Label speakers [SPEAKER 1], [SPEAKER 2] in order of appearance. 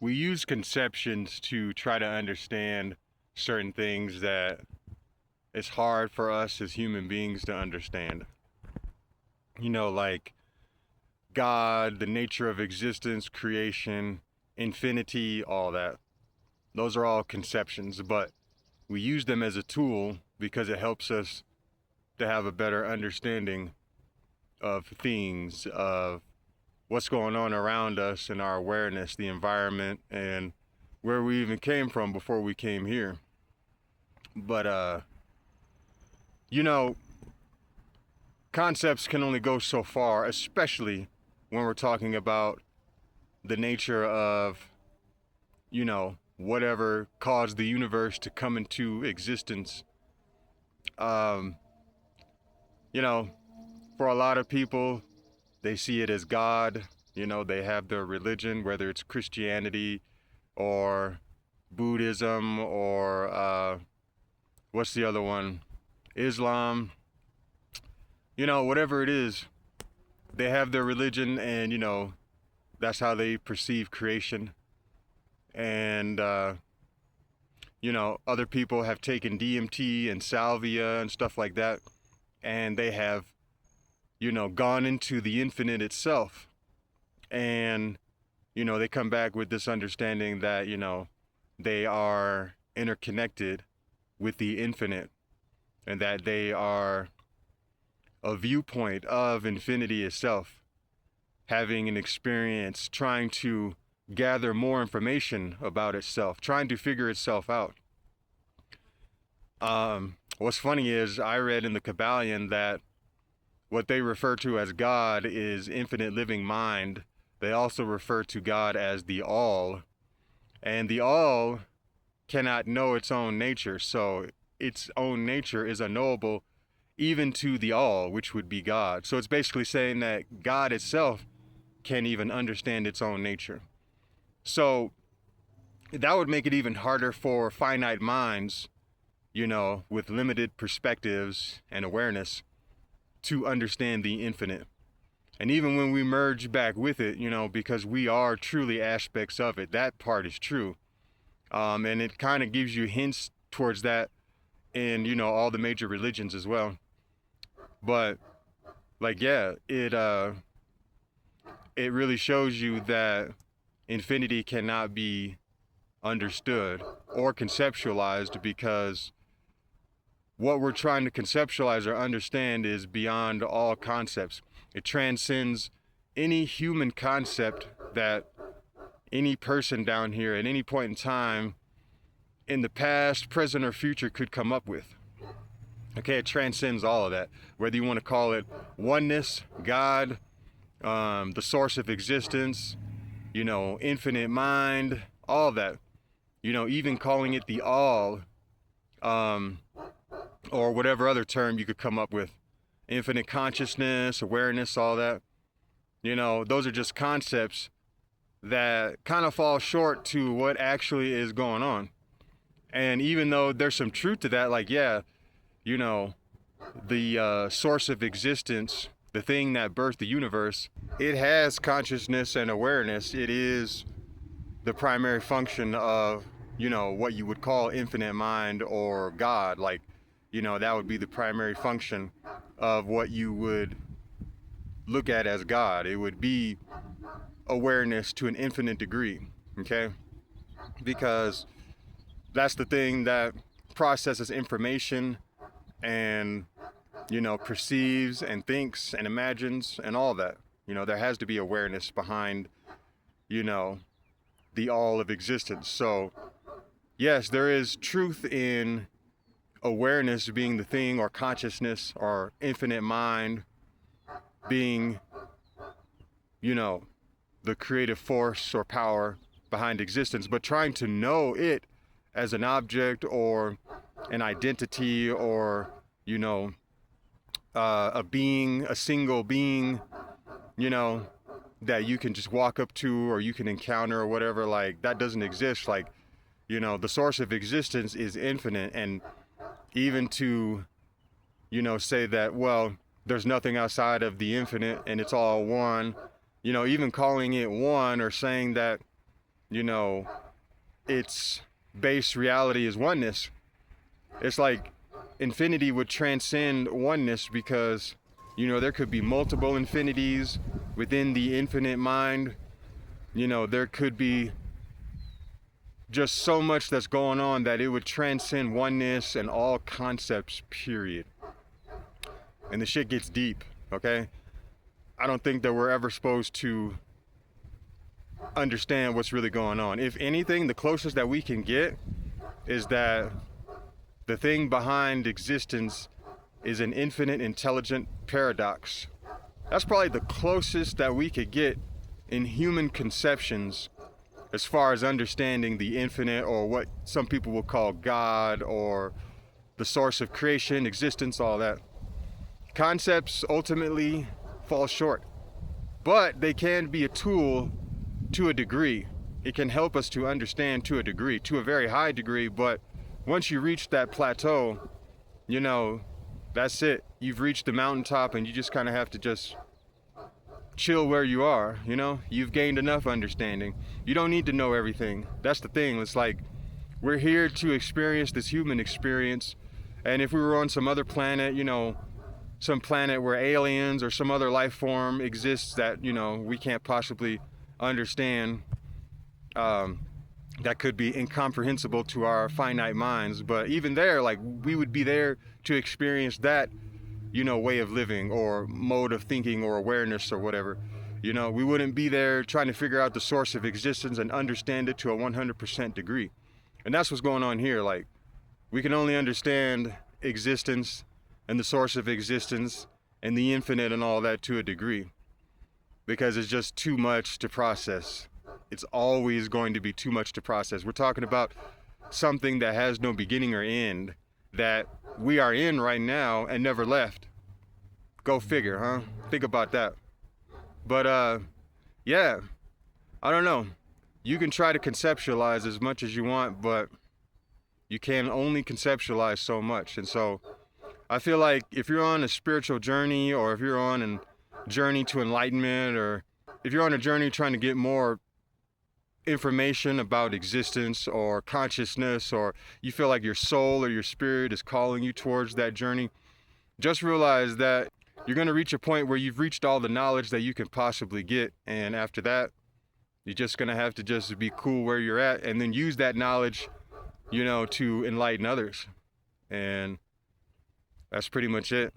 [SPEAKER 1] we use conceptions to try to understand certain things that it's hard for us as human beings to understand. Like God, the nature of existence, creation, infinity, all that. Those are all conceptions, but we use them as a tool because it helps us to have a better understanding of things, of what's going on around us and our awareness, the environment, and where we even came from before we came here. But, you know, concepts can only go so far, especially when we're talking about the nature of, whatever caused the universe to come into existence. Um, you know, for a lot of people, they see it as God. They have their religion, whether it's Christianity or Buddhism or what's the other one? Islam. Whatever it is, they have their religion, and that's how they perceive creation. And other people have taken DMT and salvia and stuff like that, and they have gone into the infinite itself. And they come back with this understanding that they are interconnected with the infinite, and that they are a viewpoint of infinity itself, having an experience, trying to gather more information about itself, trying to figure itself out. What's funny is I read in the Kabbalion that what they refer to as God is infinite living mind. They also refer to God as the All, and the All cannot know its own nature, so its own nature is unknowable even to the All, which would be God. So it's basically saying that God itself can't even understand its own nature. So that would make it even harder for finite minds, with limited perspectives and awareness, to understand the infinite. And even when we merge back with it, because we are truly aspects of it, that part is true. And it kind of gives you hints towards that in, all the major religions as well. But it really shows you that infinity cannot be understood or conceptualized, because what we're trying to conceptualize or understand is beyond all concepts. It transcends any human concept that any person down here at any point in time in the past, present, or future could come up with. Okay, it transcends all of that. Whether you want to call it oneness, God, the source of existence, infinite mind, all that. Even calling it the All, or whatever other term you could come up with. Infinite consciousness, awareness, all that. Those are just concepts that kind of fall short to what actually is going on. And even though there's some truth to that, the source of existence, the thing that birthed the universe, it has consciousness and awareness. It is the primary function of, what you would call infinite mind or God. That would be the primary function of what you would look at as God. It would be awareness to an infinite degree, okay? Because that's the thing that processes information and, perceives and thinks and imagines and all that. There has to be awareness behind, the all of existence. So, yes, there is truth in awareness being the thing, or consciousness, or infinite mind being, the creative force or power behind existence, but trying to know it as an object or an identity or, a being, a single being, that you can just walk up to or you can encounter or whatever, that doesn't exist. The source of existence is infinite. And even to, say that, well, there's nothing outside of the infinite and it's all one, even calling it one, or saying that, you know, its base reality is oneness. It's like infinity would transcend oneness because, there could be multiple infinities within the infinite mind. There could be just so much that's going on that it would transcend oneness and all concepts, period. And the shit gets deep, okay? I don't think that we're ever supposed to understand what's really going on. If anything, the closest that we can get is that the thing behind existence is an infinite intelligent paradox. That's probably the closest that we could get in human conceptions as far as understanding the infinite, or what some people will call God, or the source of creation, existence, all that. Concepts ultimately fall short, but they can be a tool to a degree. It can help us to understand to a degree, to a very high degree, but once you reach that plateau, that's it. You've reached the mountaintop and you just kind of have to just chill where you are, You've gained enough understanding. You don't need to know everything. That's the thing. It's like, we're here to experience this human experience, and if we were on some other planet, some planet where aliens or some other life form exists that, we can't possibly understand, that could be incomprehensible to our finite minds. But even there, like, we would be there to experience that, way of living or mode of thinking or awareness or whatever. We wouldn't be there trying to figure out the source of existence and understand it to a 100% degree. And that's what's going on here. Like, we can only understand existence and the source of existence and the infinite and all that to a degree, because it's just too much to process. It's always going to be too much to process. We're talking about something that has no beginning or end, that we are in right now and never left. Go figure, huh? Think about that. But yeah, I don't know. You can try to conceptualize as much as you want, but you can only conceptualize so much. And so I feel like if you're on a spiritual journey, or if you're on a journey to enlightenment, or if you're on a journey trying to get more information about existence or consciousness, or you feel like your soul or your spirit is calling you towards that journey, just realize that you're going to reach a point where you've reached all the knowledge that you can possibly get. And after that, you're just going to have to just be cool where you're at, and then use that knowledge, to enlighten others. And that's pretty much it.